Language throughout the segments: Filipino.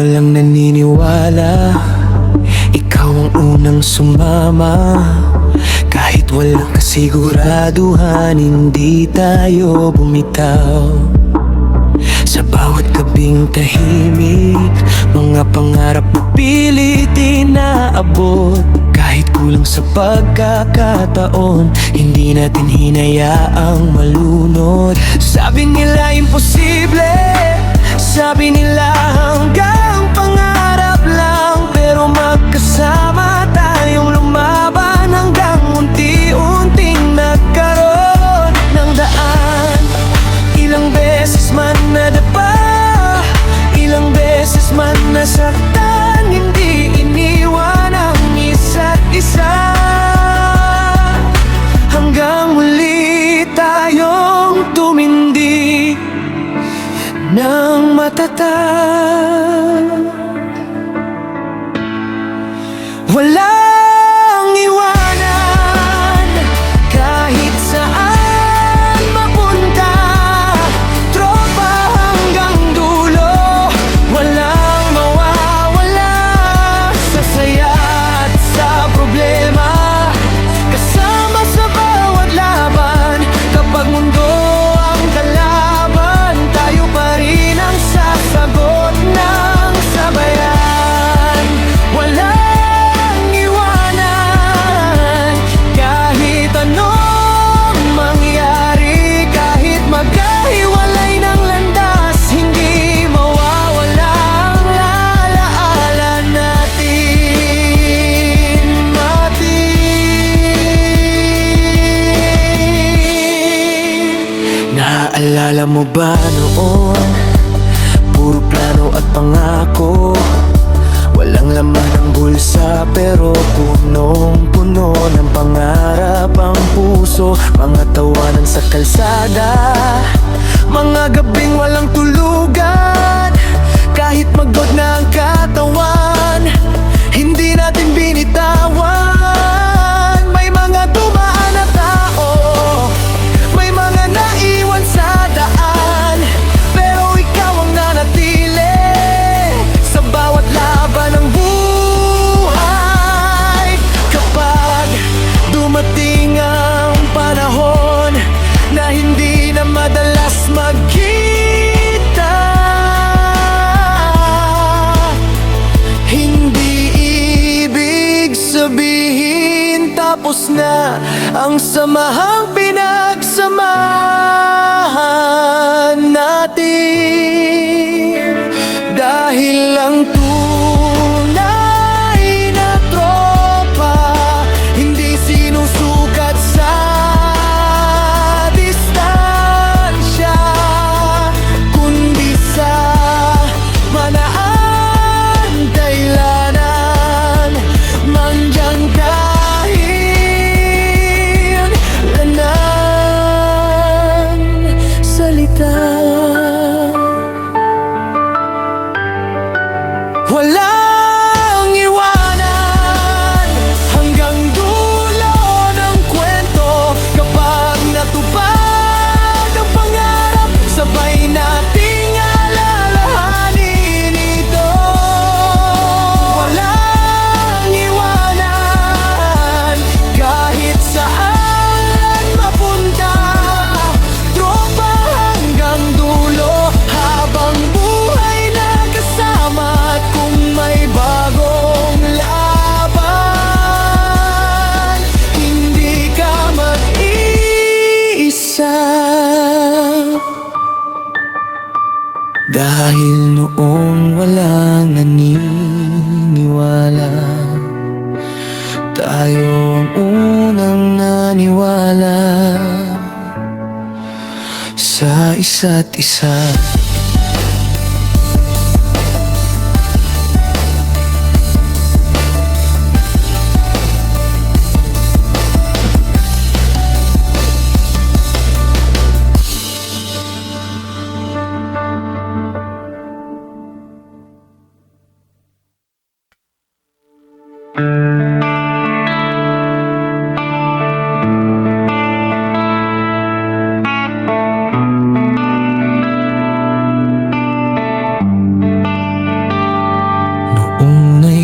walang naniniwala, ikaw ang unang sumama. Kahit walang kasiguraduhan, hindi tayo bumitaw. Sa bawat gabing tahimik, mga pangarap na pilit inaabot. Kahit kulang sa pagkakataon, hindi natin hinayaang malunod. Sabi nila imposible, sabi nila hanggang pangarap lang. Pero magkasama tayong lumaban hanggang unti-unting nagkaroon ng daan. Ilang beses man nadapa, ilang beses man nasaktan, hindi iniwan ang isa't isa. Hanggang muli tayong tumindi ng matatag. Walang iwanan kahit saan mapunta, tropa hanggang dulo. Walang mawawala sa saya at sa problema, kasama sa bawat laban. Kapag mundo ang kalaban, tayo pa rin ang sasagot ng sabayan. Walang iwanan kahit anong mangyari, kahit magkahiwalay ng landas, hindi mawawala ang alaala natin. Naaalala mo ba noon? Puro plano at pangako, walang laman ng bulsa pero punong-puno ng pangarap ang puso. Mga tawanan sa kalsada, mga gabing walang tulugan. Kahit magod na ang katawan, hindi natin binitawan. May mga dumaan na tao, may mga naiwan sa daan, pero ikaw ang nanatili sa bawat laban ng buhay. Kapag dumating ang panahon na hindi na madalas magkita, hindi ibig sabihin tapos na ang samahang pinagsamahan natin. Dahil ang tunay na tropa hindi sinusukat sa distansya, kundi sa manaan kailanan. Mandiyan kahit lanan salita. Walang iwanan hanggang dulo ng kwento. Kapag natupad ang pangarap, sabay nating alalahanin ito. Walang iwanan kahit saan mapunta, tropa hanggang dulo. Habang buhay na kasama, at kung may bagong laban, hindi ka mag-iisa. Dahil noong walang naniniwala, tayo ang unang naniwala sa isa't isa.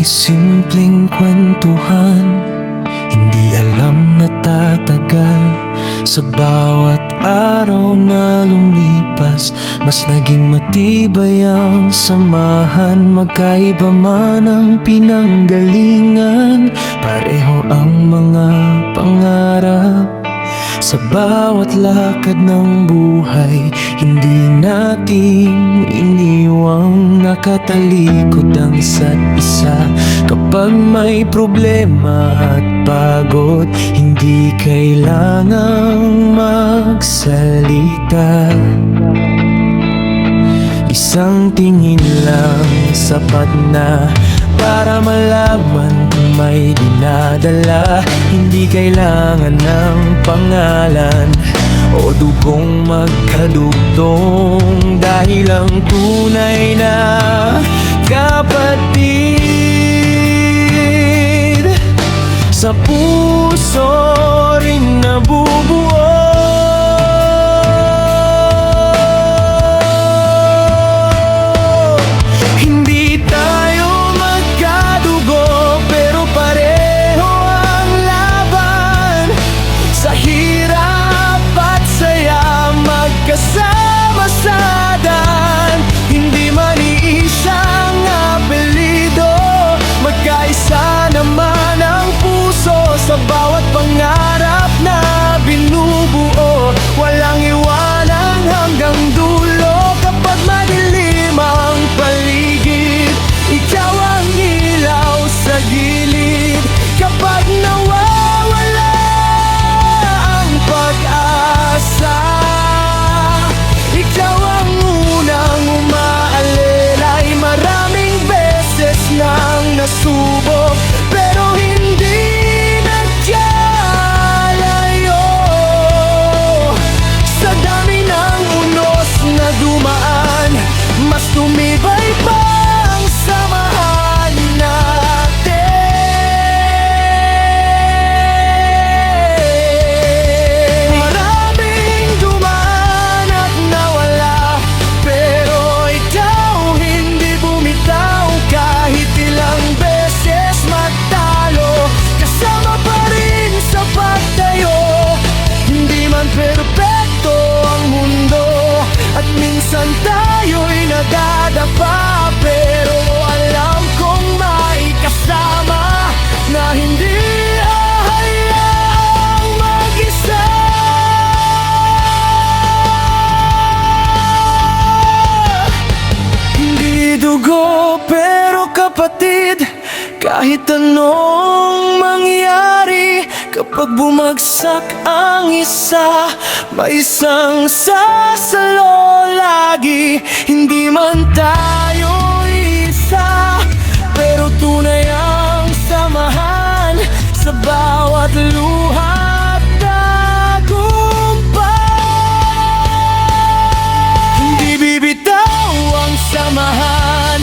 may simpleng kwentuhan, hindi alam na tatagal. Sa bawat araw na lumipas, mas naging matibay ang samahan. Magkaiba man ang pinanggalingan, pareho ang mga pangarap. Sa bawat lakad ng buhay, hindi natin iniwang nakatalikod ang isa't isa. Kapag may problema at pagod, hindi kailangang magsalita. Isang tingin lang sapat na para malaman kung may dinadala. Hindi kailangan ng pangalan o dugong magkadugtong, dahil ang tunay na kapatid sa puso rin nabubuo. Kasama sa daan, hindi man iisang apelyido, magkaisa naman ang puso sa bawat pangarap na binubuo. Walang iwanan hanggang dulo. Kapag madilim ang paligid, ikaw ang ilaw sa gilid. Kapag nawawala ang pag-asa, ikaw ang unang umaalelay. Maraming beses nang nasubok, pero hindi nagkalayo. Sa dami ng unos na dumaan, mas tumibay pa ang samahan natin. Maraming dumaan at nawala, pero ikaw hindi bumitaw. Kahit ilang beses matalo, kasama pa rin sa pagtayo. Hindi man perpekto ang mundo, at minsan tayo'y nadadapa, pero alam kong may kasama na hindi hahayaang mag-isa. Hindi dugo pero kapatid, kahit anong mangyari. Kapag bumagsak ang isa, may isang sasalo lagi. Hindi man tayo isa, pero tunay ang samahan sa bawat luha at tagumpay. Hindi bibitaw ang samahan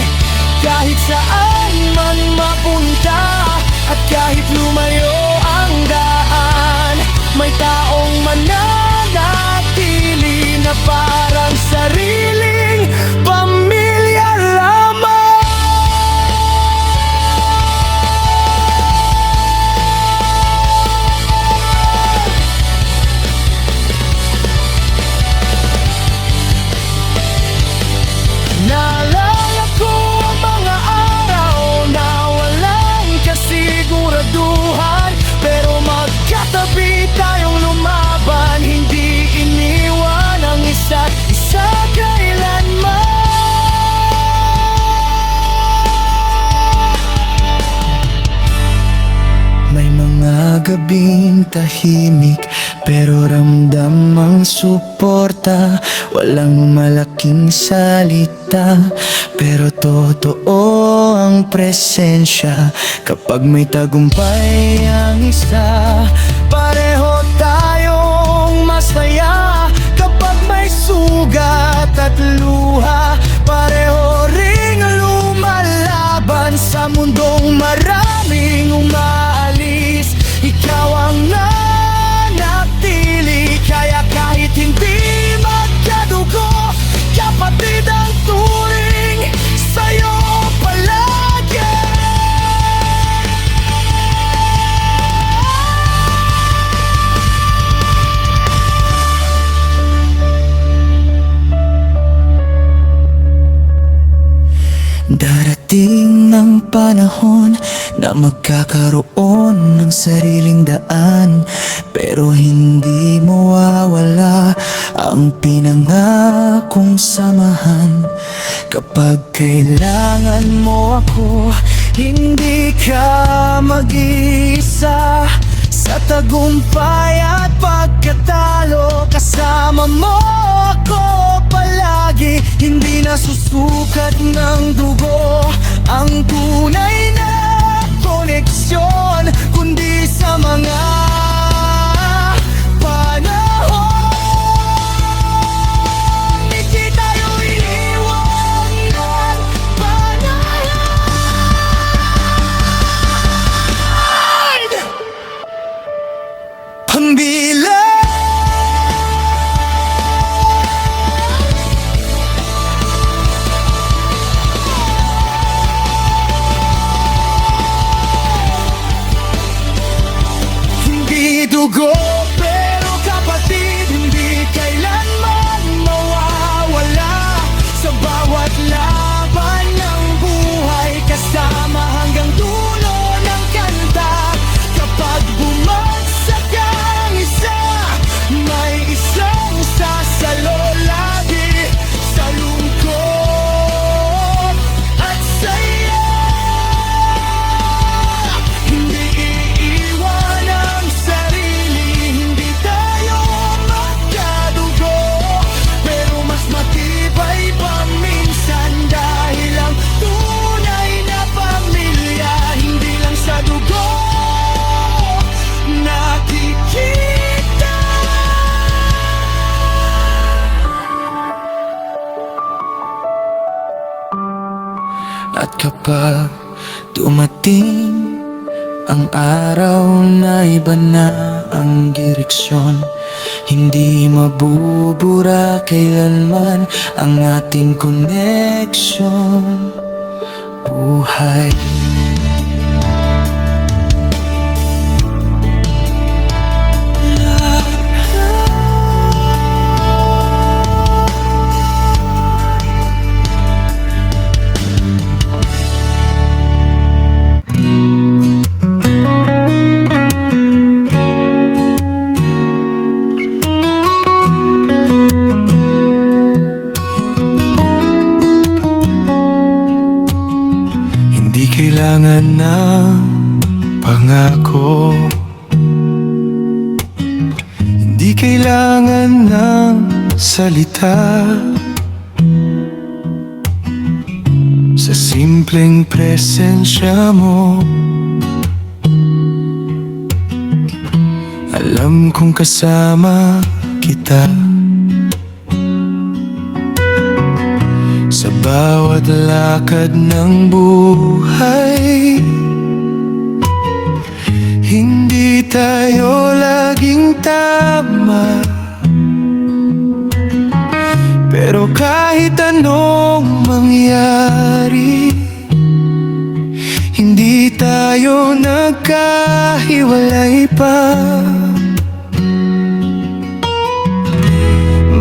kahit saan man mapunta, at kahit lumayo ang daan, may taong mananatili na parang sariling pamilya lamang. Naalala ko ang mga araw na walang kasiguraduhan, pero magkatabi tayong lumaban. Hindi iniwan ang isa't isa kailanman. May mga gabing tahimik, pero ramdam ang suporta. Walang malaking salita, pero totoo ang presensya. Kapag may tagumpay ang isa, pareho tayong masaya. Kapag may sugat at luha, pareho ring lumalaban. Sa mundong maraming umaalis, ikaw ang nanatili. Kaya kahit hindi magkadugo, kapatid ang turing sa'yo palagi. panahon na magkakaroon ng sariling daan, pero hindi mawawala ang pinangakong samahan. Kapag kailangan mo ako, hindi ka mag-iisa. Sa tagumpay at pagkatalo, kasama mo ako palagi. Hindi nasusukat ng dugo ang tunay na koneksyon, kundi sa mga panahon. Hindi tayo iniwan ng panahon. Pambilang dugo pero kapatid, hindi kailanman mawawala. Sa bawat laban ng buhay, kasama hanggang dulo ng kanta. Kapag bumagsak ang isa, may isang sasalo lagi sa lungkot at saya. Hindi iiwan ang hindi tayo magkadugo, pero mas matibay pa minsan, dahil ang tunay na pamilya hindi lang sa dugo nakikita. At kapag dumating ang araw na iba na ang direksyon, hindi mabubura kailanman ang ating koneksyon. Buhay kailangan ng pangako, hindi kailangan ng salita. Sa simpleng presensya mo, alam kong kasama kita. Sa bawat lakad ng buhay, hindi tayo laging tama, pero kahit anong mangyari, hindi tayo nagkahiwalay pa.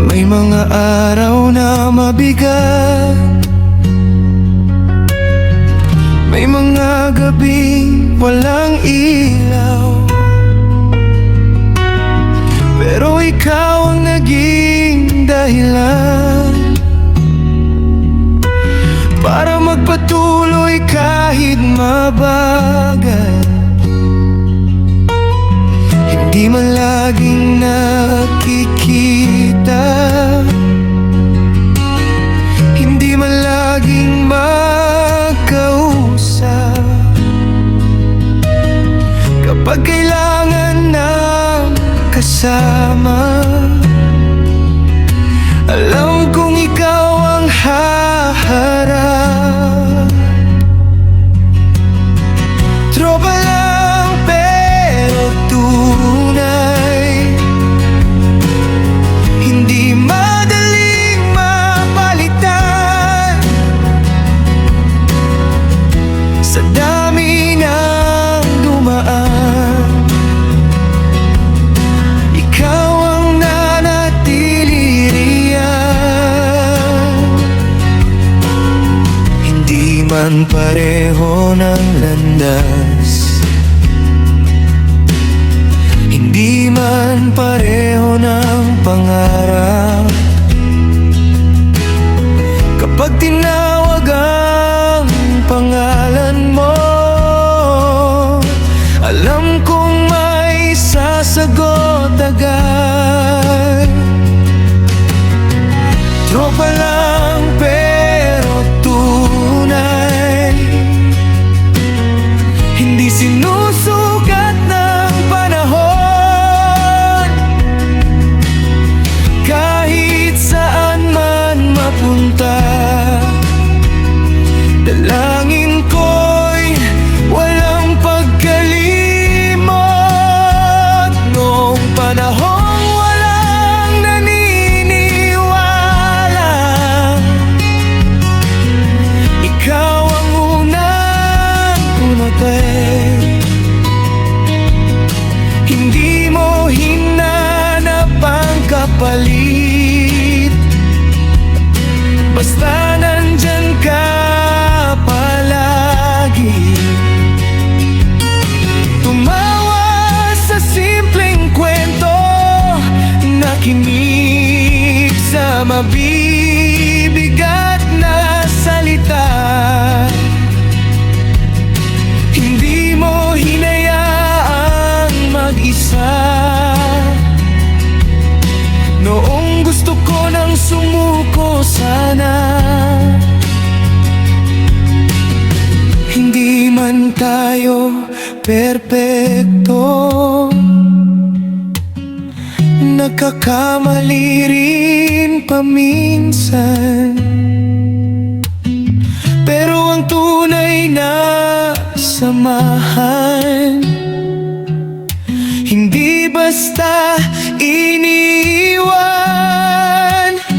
May mga araw na mabigat, may mga gabing walang ilaw, pero ikaw ang naging dahilan para magpatuloy kahit mabagal. Hindi man laging nakikita, hindi man laging magkausap, kapag kailangan ng kasama, alam kong ikaw ang haharap. Tropa lang pero tunay, hindi madaling mapalitan. Sa dami ng dumaan, ikaw ang nanatili riyan. Hindi man pareho ng landas, hindi man pareho ng pangarap. Kapag tinawag ang pangalan mo, alam kong may sasagot agad. Tropa lang pero tunay, hindi sinusukat ng panahon. Kahit saan man mapunta, dalangin ko'y walang pagkalimot. Noong panahong walang naniniwala, ikaw ang unang pumatay. Hindi mo hinanap ang kapalit, basta nandyan ka palagi. Tumawa sa simpleng kwento, nakinig sa mabibigat na salita. Hindi mo hinayaang mag-isa noong gusto ko nang sumuko sana. Hindi man tayo perpekto, nagkakamali rin paminsan, pero ang tunay na samahan, hindi basta iniwan.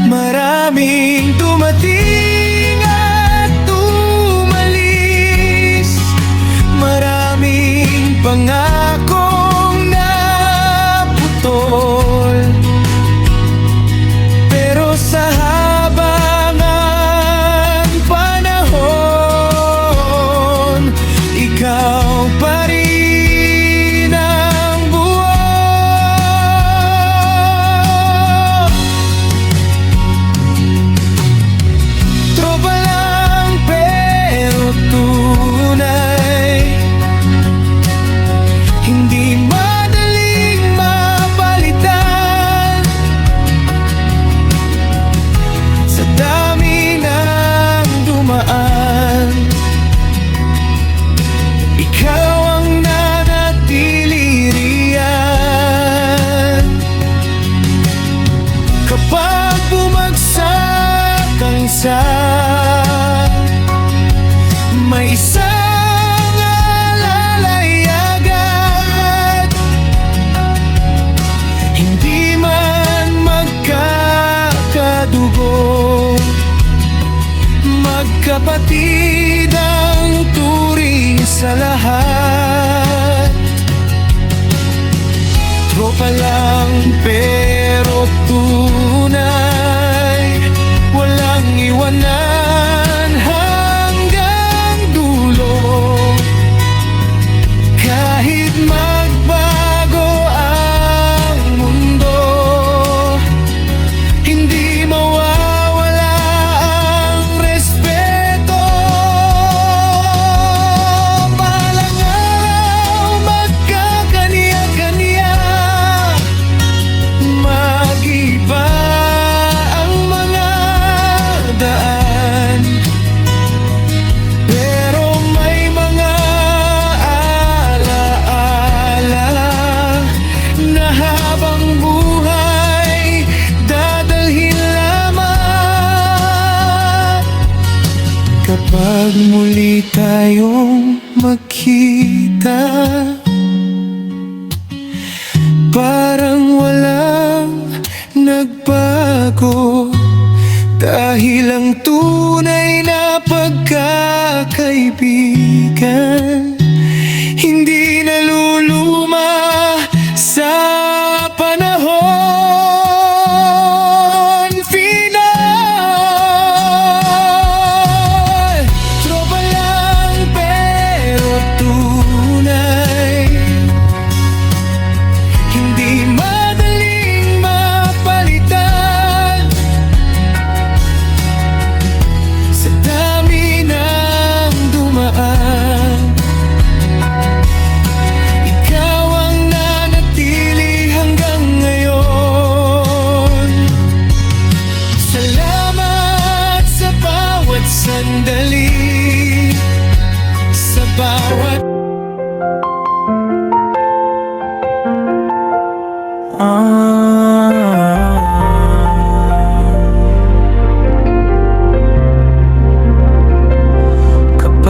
Maraming dumating at umalis, maraming pangakong naputol, pero sa haba ng panahon, ikaw pa rin ang buo. Tropa lang pero tunay, hindi madaling mapalitan. Sa dami ng dumaan, ikaw ang nanatili riyan. Kapag bumagsak ang isa, may isang alalay agad. Hindi man magkakadugo, magkapatid ang turing sa lahat. Tropa lang pero tunay, walang iwanan hanggang dulo. Kahit magbago ang mundo, hindi mawawala ang respeto. Balang araw magkakaniya-kaniya, mag-iba ang mga daan, pero may mga alaala na habang buhay dadalhin lamang. Kapag muli tayong magkita, parang walang nagbago, dahil ang tunay na pagkakaibigan hindi naluluma sa panahon. Final, tropa lang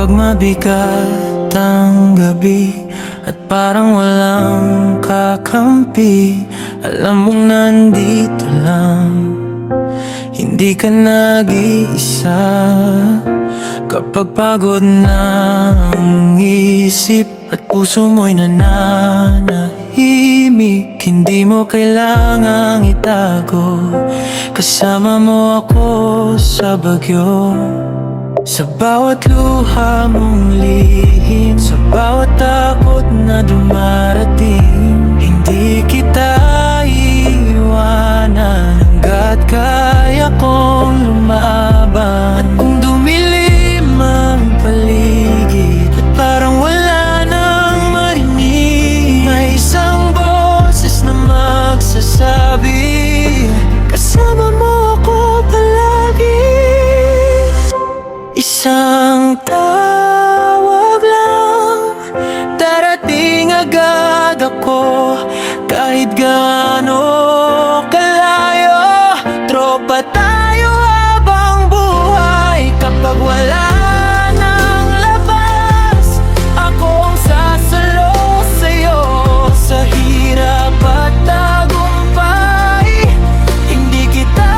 Kapag mabigat ang gabi at parang walang kakampi, alam mong nandito lang, hindi ka nag-iisa. Kapag pagod na ang isip at puso mo'y nananahimik, hindi mo kailangang itago, kasama mo ako sa bagyo. Sa bawat luha mong lihim, sa bawat takot na dumarating, hindi kita iiwanan hanggat kaya kong lumaban. At kung dumilim ang paligid at parang wala nang marinig, may isang boses na magsasabi, kasama mo ako palagi. Isang tawag lang, darating agad ako, kahit gaano kalayo. Tropa tayo habang buhay. Kapag wala nang labas, ako ang sasalo sa'yo. Sa hirap at tagumpay, hindi kita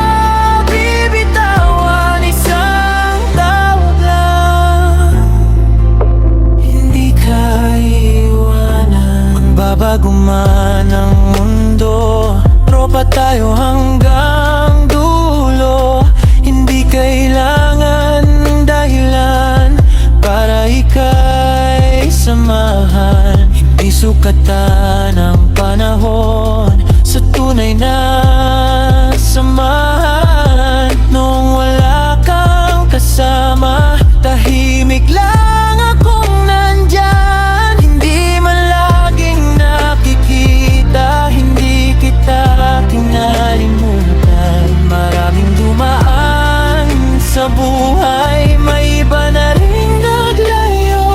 bibitawan. Isang tawag lang, hindi ka iwanan. Magbabago man ang mundo, tropa tayo hanggang dulo. Hindi kailangan dahilan para ika'y samahan. Hindi sukatan ang panahon sa tunay na samahan. Nung wala kang kasama, tahimik lang akong nandyan. Hindi man laging nakikita, hindi kita kinalimutan. Maraming dumaan sa buhay, may iba na rin naglayo,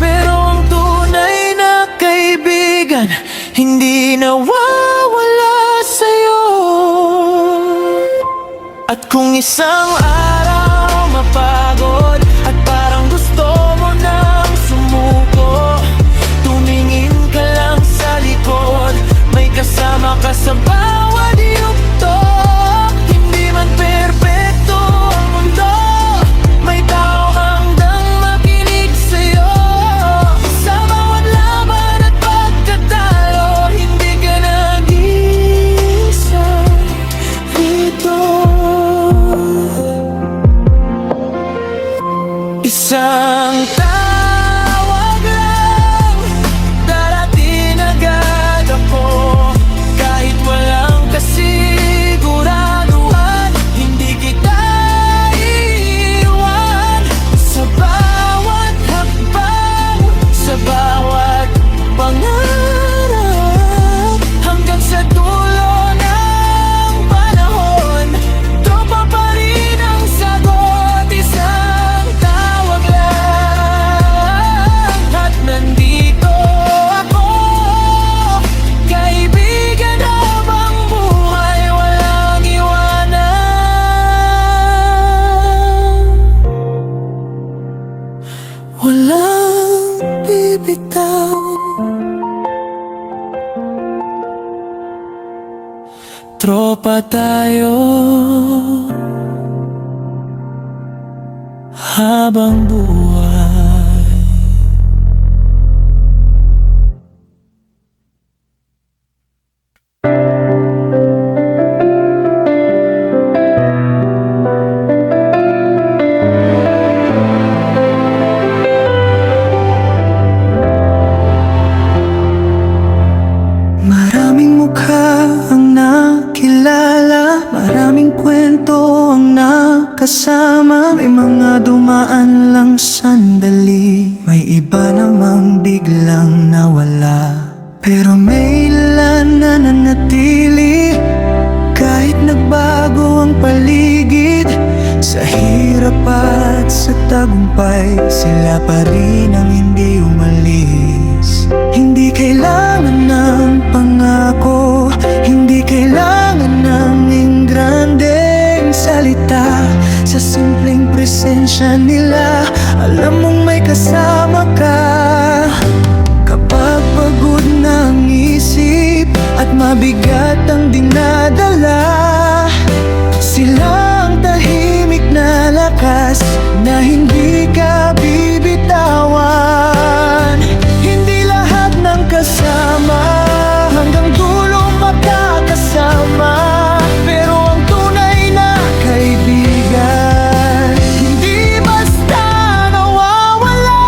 pero ang tunay na kaibigan hindi nawawala sa'yo. At kung isang araw mapagod at parang gusto mo nang sumuko, tumingin ka lang sa likod, may kasama ka sa bawat yugto. Hindi man perpekto ang mundo, may tao handang makinig sa'yo. Sa bawat laban at pagkatalo, hindi ka nag-iisa dito. Isang tawag lang, darating agad ako, kahit walang kasiguraduhan. Hindi kita iiwan. Sa bawat hakbang, sa bawat pangarap, hanggang sa dulo ng panahon, tropa pa rin ang sagot. Isang tawag lang, at nandito ako, kaibigan habang buhay, walang iwanan, walang bibitaw. Tropa tayo habang buhay. Maraming mukha ang nakilala, maraming kwento ang nakasama. May mga dumaan lang sandali, may iba namang biglang nawala. Pero may ilan na nanatili, kahit nagbago ang paligid. Sa hirap at sa tagumpay, sila pa rin ang hindi umalis. Hindi kailangan ng pangako, hindi kailangan ng engrandeng salita. Sa simpleng presensya nila, alam mong mabigat ang dinadala. Sila ang tahimik na lakas na hindi ka bibitawan. Hindi lahat ng kasama hanggang dulo makakasama, pero ang tunay na kaibigan hindi basta nawawala.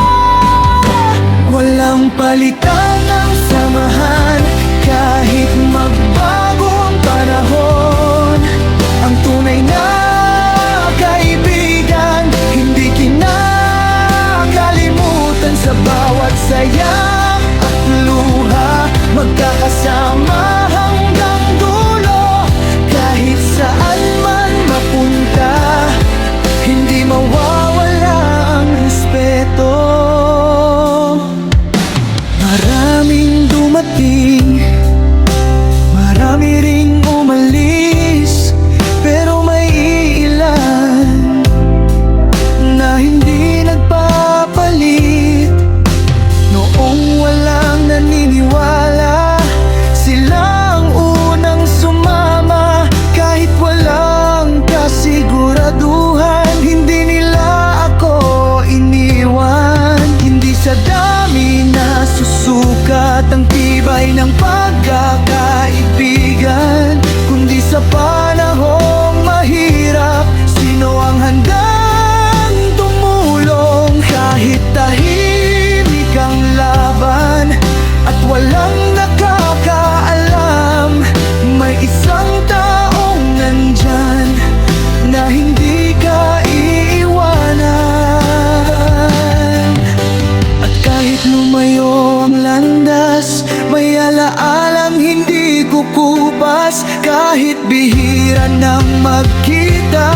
Walang palitan ng samahan kahit magbago ang panahon. Ang tunay na kaibigan hindi kinakalimutan. Sa bawat saya at luha, magkakasama hanggang dulo. Kahit saan man mapunta, hindi mawawala ang respeto. Maraming dumating, marami ring umalis, pero may ilan na hindi nagpapalit. Noong walang naniniwala, sila ang unang sumama. Kahit walang kasiguraduhan, hindi nila ako iniwan. Hindi sa dami na susukat ang tibay ng pagkakaibigan, kundi sa panahong mahirap. Sino ang handang tumulong kahit tahimik ang laban at walang nakakaalam? May isang taong nandyan na hindi ka iiwanan. At kahit lumayo ang landas, may alaalang hindi kukupas. Kahit bihira nang magkita,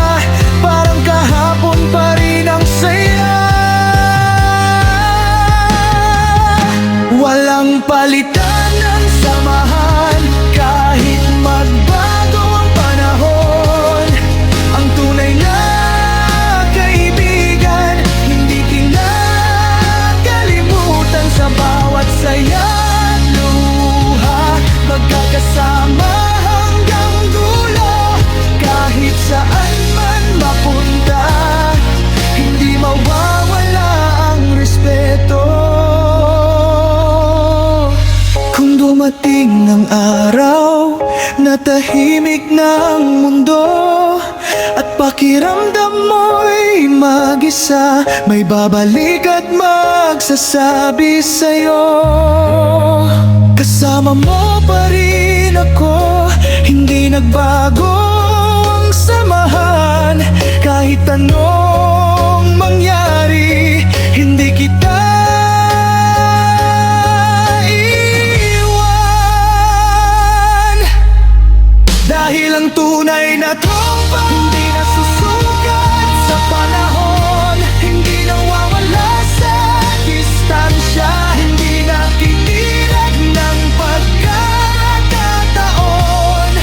parang kahapon pa rin ang saya. Walang palitan ng samahan kahit magbago ang panahon. Ang tunay na kaibigan hindi kinakalimutan. Sa bawat saya at luha, magkakasama hanggang dulo. Kahit saan man mapunta, hindi mawawala ang respeto. Kung dumating ng araw na tahimik na ang mundo at pakiramdam mo'y mag-isa, may babalik at magsasabi sa'yo, kasama mo pa rin ako. Hindi nagbago ang samahan kahit anong mangyari. Hindi kita iwan, dahil ang tunay na tropa hindi nasusukat sa panahon. Hindi nawawala sa distansya, hindi nakikinig ng pagkakataon.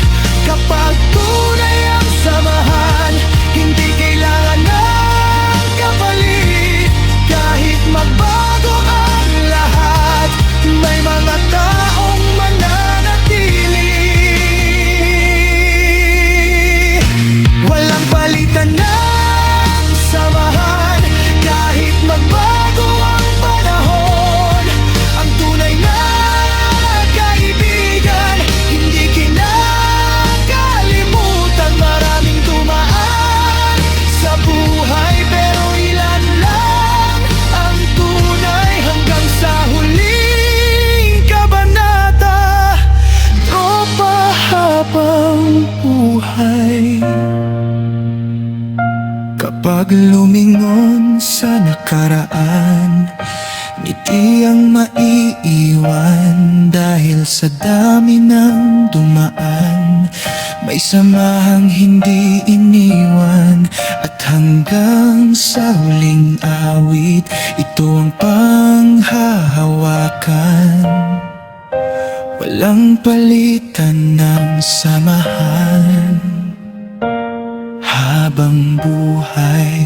Kapag tunay ang samahan, hindi kailangan ng kapalit. Kahit magbago ang lahat, may mga taong mananatili. Walang palitan ng samahan kahit magbago ang panahon. Ang tunay na kaibigan hindi kinakalimutan. Maraming dumaan sa buhay, pero ilan lang ang tunay hanggang sa huling kabanata. Tropa habang buhay. Kapag lumingon sa nakaraan, ngiti ang maiiwan. Dahil sa dami ng dumaan, may samahang hindi iniwan. At hanggang sa huling awit, ito ang panghahawakan. Walang palitan ng samahan habang buhay.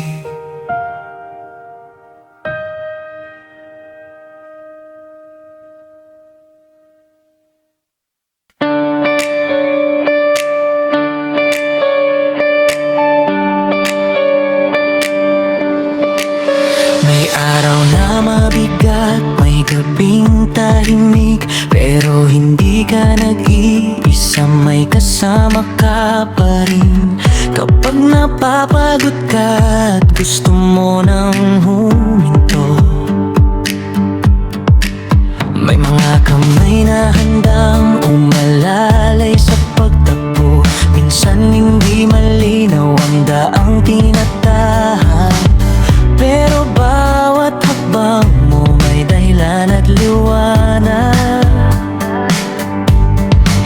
gabing tahimik pero hindi ka nag-iisa, may kasama ka pa rin. Kapag napapagod ka at gusto mo nang huminto, may mga kamay na handang umalalay sa pagtakbo. Minsan hindi malinaw ang daang tinatahan, pero bawat hakbang mo may dahilan at liwanag.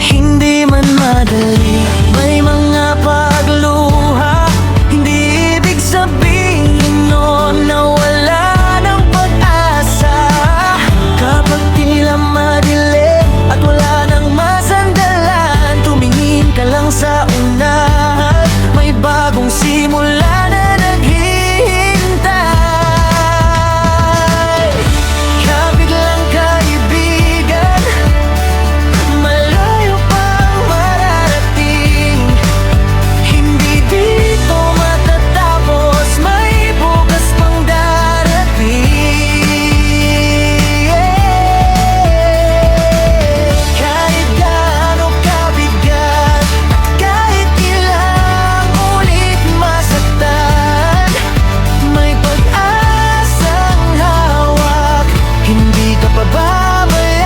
Hindi man madali, may mga pagluha, hindi ibig sabihin nun na wala ng pag-asa. Kapag tila madilim at wala nang masandalan, tumingin ka lang sa unahan, may bagong simula na naghihintay. Kapit lang kaibigan, malayo pang mararating. Hindi dito matatapos, may bukas pang darating. Kahit gaano kabigat, kahit ilang ulit masaktan, may pag-asang hawak, hindi ka pababayaan.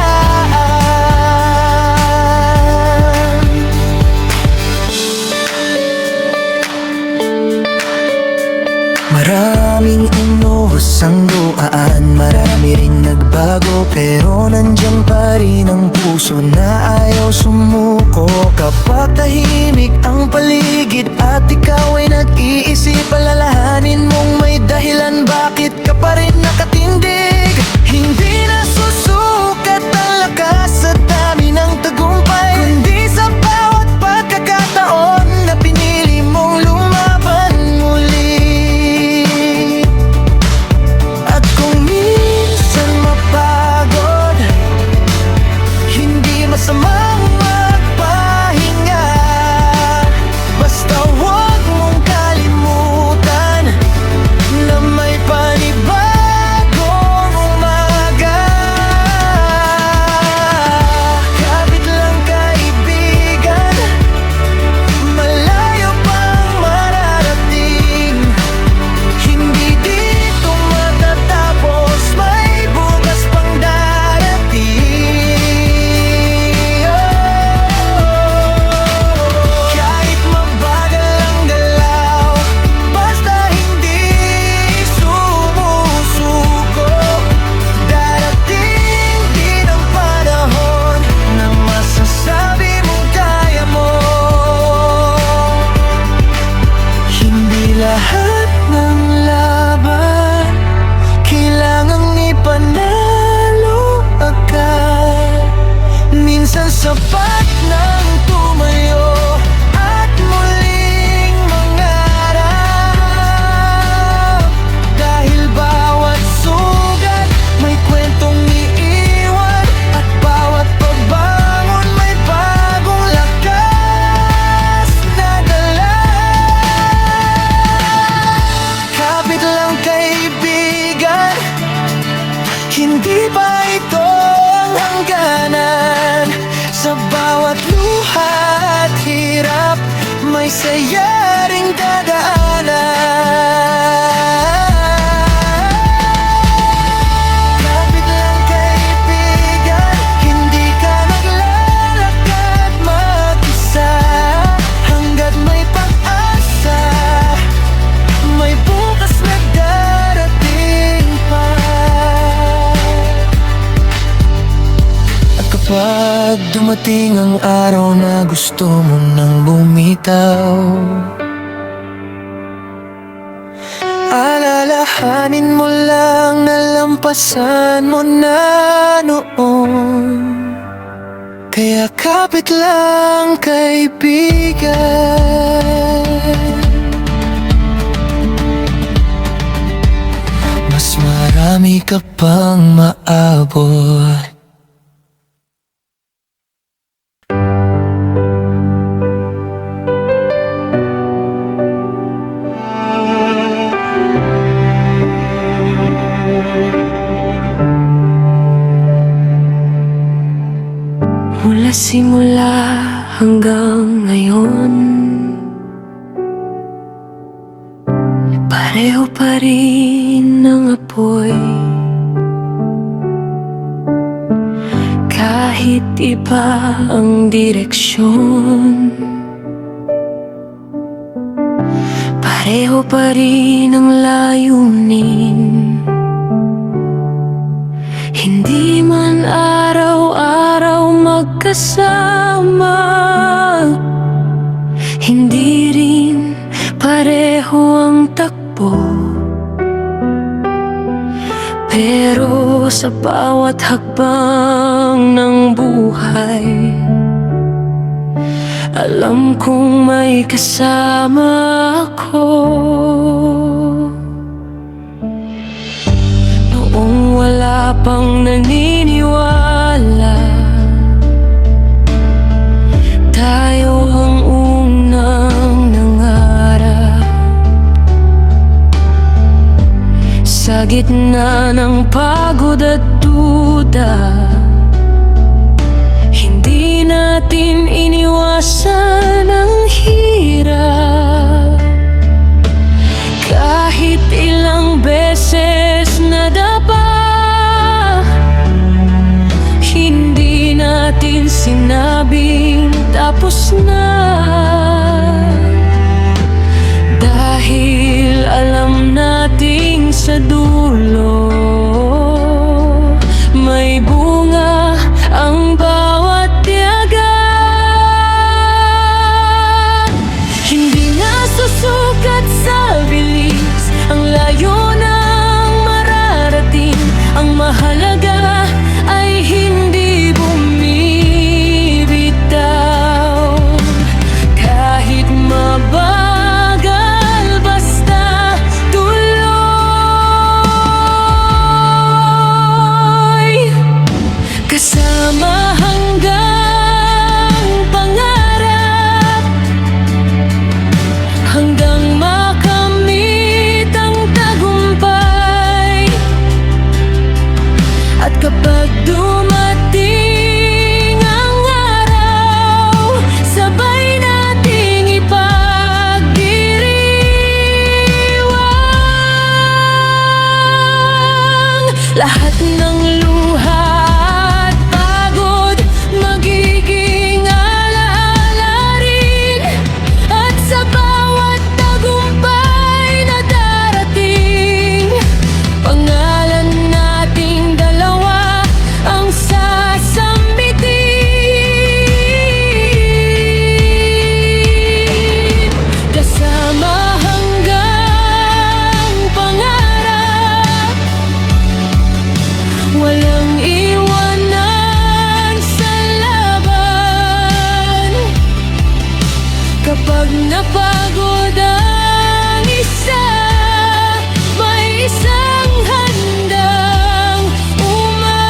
Maraming inuhos ang luhaan, marami rin nagbago, pero nandiyan pa rin ang puso na ayaw sumuko. Kapag tahimik ang paligid at ikaw ay nag-iisip, alalahanin mong may dahilan bakit ka pa rin nakatindig. Hindi na susukat ang lakas sa dami ng tagumpay, kundi sa bawat pagkakataon na pinili mong lumaban muli. At kung minsan mapagod, hindi masamang magpahinga. Basta huwag mong kalimutan na may panibagong umaga. Kapit lang kaibigan, malayo pang mararating. Hindi dito matatapos, may bukas pang darating. Kahit mabagal ang galaw, basta hindi sumusuko, darating din ang panahon na masasabi mong kaya mo. Hindi lahat ng laban kailangang ipanalo agad. Minsan sapat ng tumayo at muling mangarap. Dahil bawat sugat may kwentong iiwan, at bawat pagbangon may bagong lakas na dala. Kapit lang kaibigan, hindi ba ito ang hangganan? Sa bawat luha at hirap, may saya ring dadaanan. Kapit lang kaibigan, hindi ka naglalakad mag-isa. Hanggat may pag-asa, may bukas na darating pa. At kapag dumating ang araw na gusto mo nang bumitaw, alalahanin mo lang na lampasan mo na noon. Kaya kapit lang kaibigan, mas marami ka pang maabot. simula hanggang ngayon, pareho pa rin ang apoy. Kahit iba ang direksyon, pareho pa rin ang layunin. Hindi man araw-araw magkasama, hindi rin pareho ang takbo. Pero sa bawat hakbang ng buhay, alam kong may kasama ako. Noong wala pang naniniwala, tayo ang unang nangarap. Sa gitna ng pagod at duda, hindi natin iniwasan ang hirap. Kahit ilang beses nadapa, hindi natin sinabing tapos na. Dahil alam nating sa dulo, may bunga ang bawat tiyaga. Hindi nga susukat sa bilis ang layo ng mararating. Ang mahalaga ay hindi bumibitaw. Kahit mabagal, basta tuloy. Kasama hanggang pangarap, hanggang makamit ang tagumpay. At kapag dumating ang araw, sabay nating ipagdiriwang. Lahat ng luha at pagod magiging alaala rin. At sa bawat tagumpay na darating, pangalan nating dalawa ang sasambitin. Kasama hanggang pangarap, walang iwanan sa laban. Kapag napagod ang isa, may isang handang umalalay.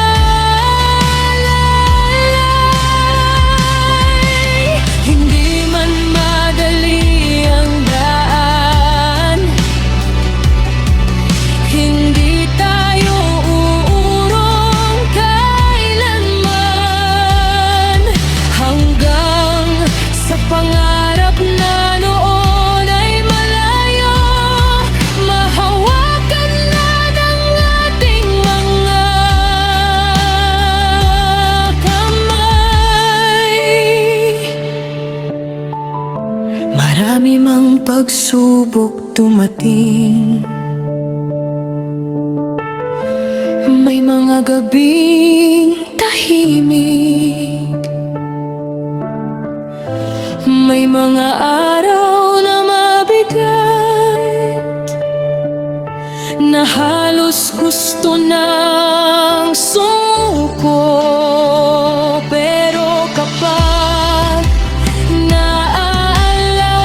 Hindi man madali ang daan, hindi tayo uurong kailanman. Hanggang sa pangarap na noon ay malayo, mahawakan na ng ating mga kamay. Marami mang pagsubok dumating, may mga gabing tahimik, may mga araw na mabigat, na halos gusto nang sumuko. Pero kapag naaalala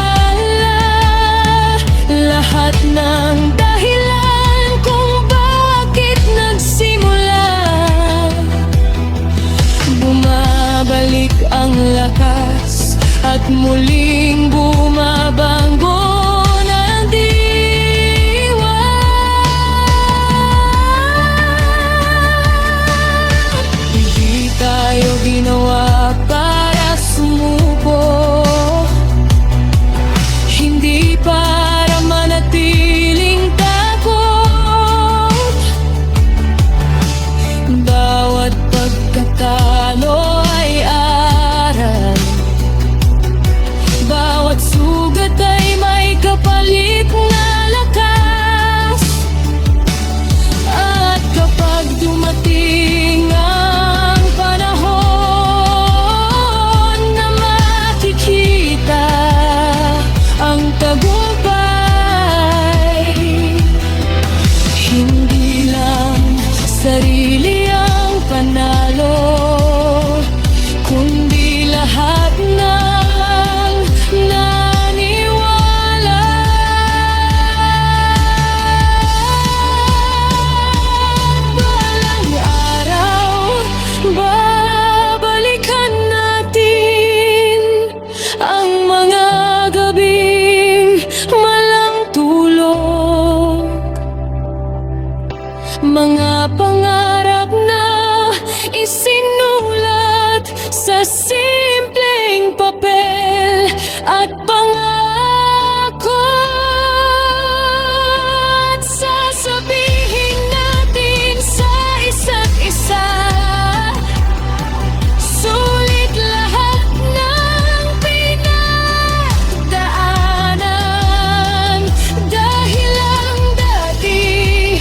lahat ng dahilan kung bakit nagsimula, bumabalik ang lakas at muling bumabango ng diwa. Hindi tayo ginawa para sinulat sa simpleng papel at pangako. At sasabihin natin sa isa't isa, sulit lahat ng pinagdaanan. Dahil ang dati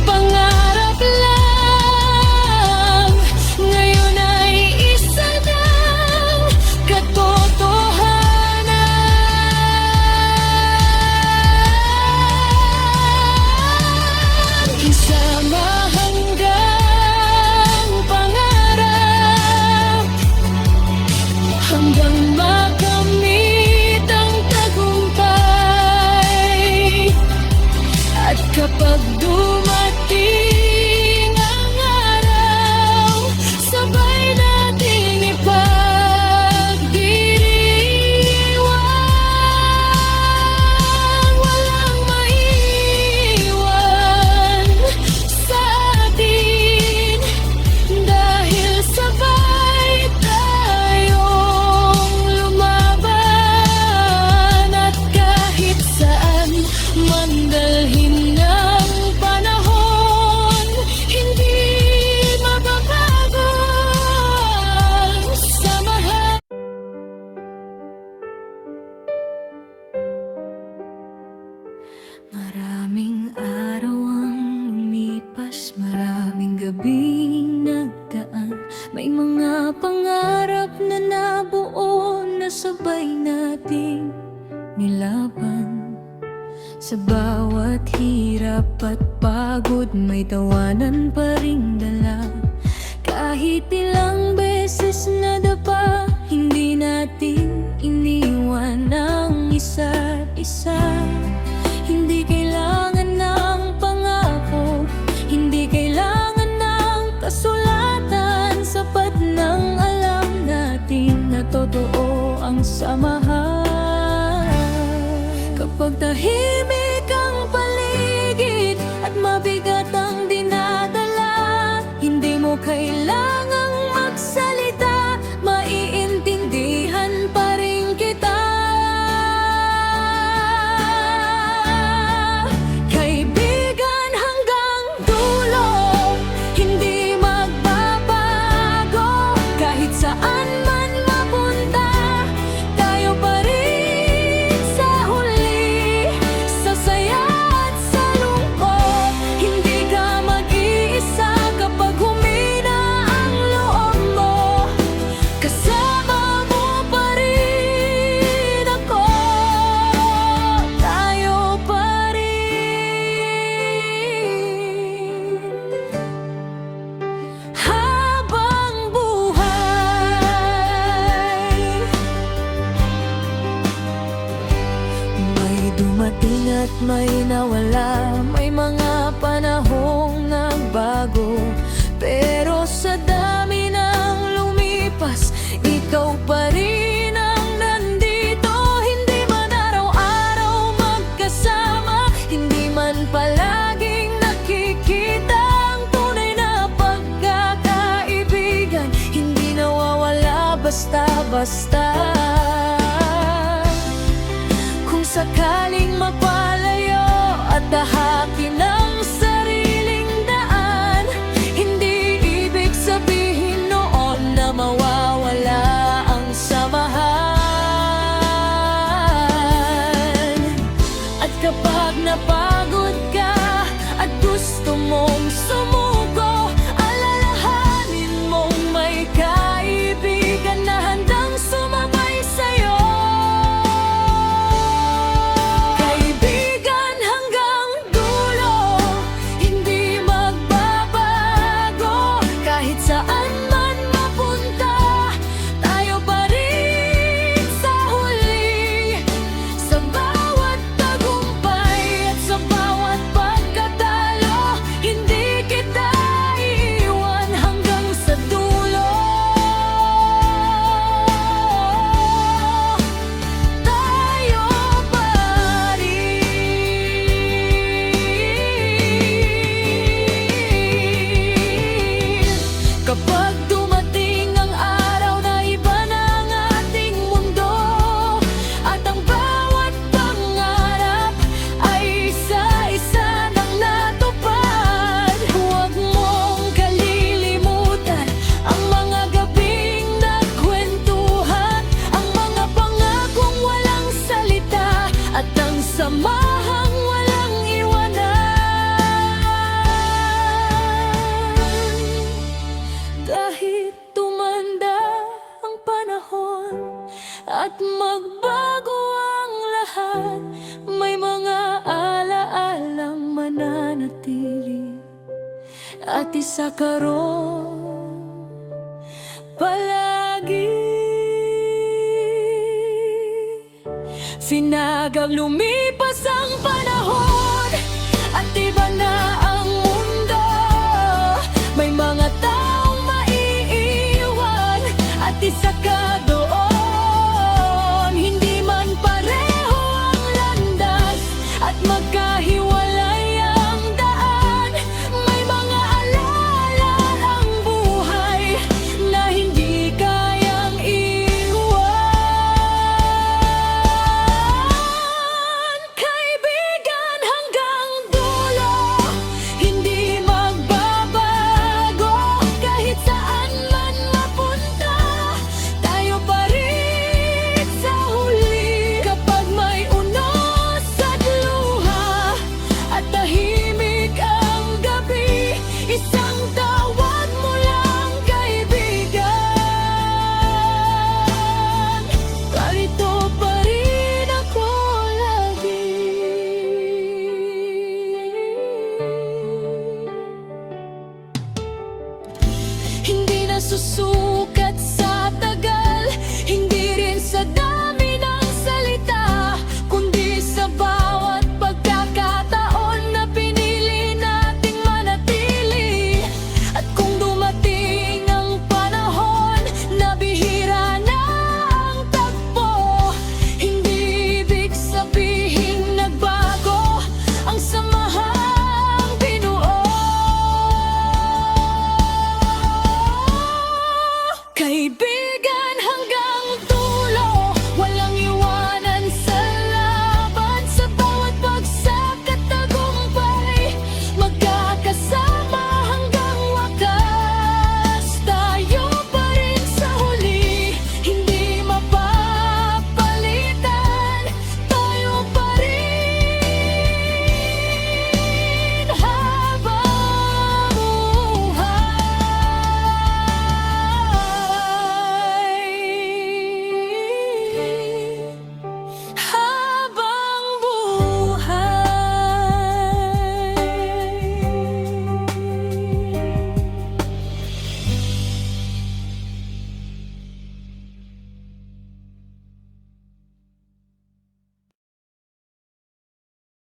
pangarap lang, ngayon ay isa ng katotohanan. Isama hanggang pangarap, hanggang makamit ang tagumpay. At kapag dumating ang araw, sabay nating ipagdiriwang. Walang maiwan sa atin, dahil sabay tayong lumaban. At kahit saan man dalhin ng panahon, hindi mababago ang samahan. Maraming araw ang lumipas, maraming gabing nagdaan. May mga pangarap na nabuo na sabay nating nilaban. Sa bawat hirap at pagod, may tawanan pa ring dala. Kahit ilang beses nadapa, hindi natin iniwan ang isa't isa. Hindi kailangan ng pangako, hindi kailangan ng kasulatan. Sapat nang alam natin na totoo ang samahan. Kapag tahimik ang paligid at mabigat ang dinadala, hindi mo kailangang magsalita, maiintindihan pa rin kita. Kaibigan hanggang dulo, hindi magbabago. Kahit saan man mapunta, tayo pa rin sa huli. Sa saya at sa lungkot, hindi ka mag-iisa. Kapag humina ang loob mo, kasama mo pa rin ako. Tayo pa rin habang buhay. May dumating at may nawala, may mga panahong nagbago. Pero sa dami ng lumipas, ikaw pa rin ang nandito. Hindi man araw-araw magkasama, hindi man palaging nakikita, ang tunay na pagkakaibigan hindi nawawala basta-basta. Kung sakaling mapalayo at tahakin ang sariling daan, hindi ibig sabihin noon na mawawala ang samahan. At kapag napagod ka at gusto mong sumuko, alalahanin mong may kaibigan na handang sumabay sa'yo. Kaibigan hanggang dulo, hindi magbabago. Kahit saan man mapunta, tayo pa rin sa huli. Sa bawat tagumpay at sa bawat pagkatalo, hindi kita iiwan hanggang sa dulo. Tayo pa rin. Kapag Kahit tumanda ang panahon at magbago ang lahat, may mga alaalang mananatili at isa ka ron palagi. Finagang lumipas ang panahon at iba na ang mundo. May mga taong maiiwan at isa ka doon. Hindi man pareho ang landas at magkahiwalay ang daan. May mga alaala ang buhay na hindi kayang iwan. Kaibigan hanggang dulo, hindi magbabago. Kahit saan man mapunta, tayo pa rin sa huli. Kapag may unos at luha at tahimik ang gabi, isang tawag mo lang, kaibigan. Parito pa rin ako lagi. Hindi na susunod